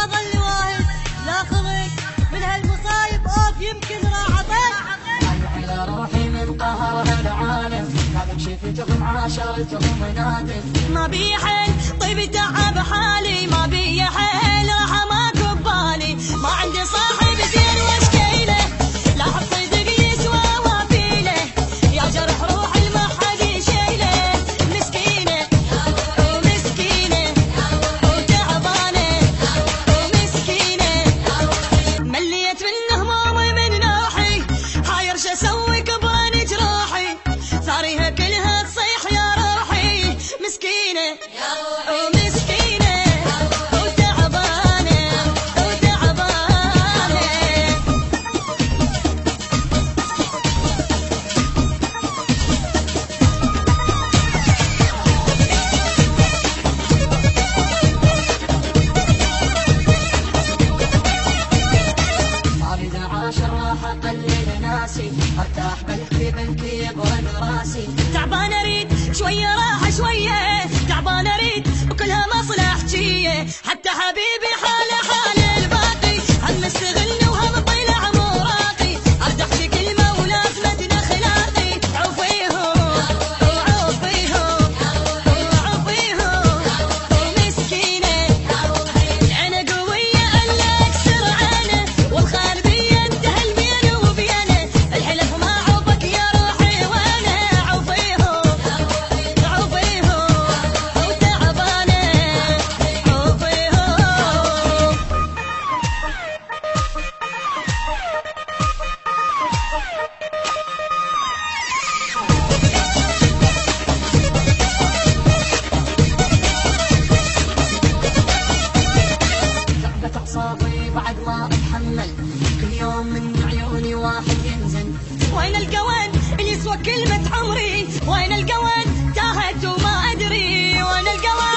ما ظل واحد لا خلق من هالمصايب اوف يمكن راح اطق. على روحي من قهرها العالم هذا شفتهم عاشرتهم نادف. ما بي حيل طيب تعب حالي ما بي حيل راح ماكو ببالي ما عندي صاحب زين واشكيله لا حب صدق يسوى وابيله يا جرح روحي ما حد يشيله. مسكينه ومسكينه وتعبانه ومسكينه مليت من همومي من نوحي حاير شو اسوي كبران جروحي ثاريها كلها تصيح يا روحي. مسكينه ومسكينه وتعبانه وتعبانه ما اريد اعاشر راح اقلل ناسي ارتاح بلكي بلكي يبرد راسي. تعبان اريد شويه راحه شويه تعبان اريد وكلها مصلحتيه حتى حبيبي حاله حال الباقي هم استغلني وهم طلع مو راقي ارجع في كلمه ولازمتنا خلاقي. عوفيهم وعوفيهم وعوفيهم ومسكينه العين قويه الا اكسر عينه والخال بيه انتهى البين وبينه الحلف ما عوفك يا روحي وينه. عوفيهم عوفيهم وتعبانه عوفيهم. ثقبت اعصابي بعد ما اتحمل كل يوم من عيوني واحد ينزل. وين القوان اللي يسوى كلمة عمري وين القوان تاهت وما أدري وين القوان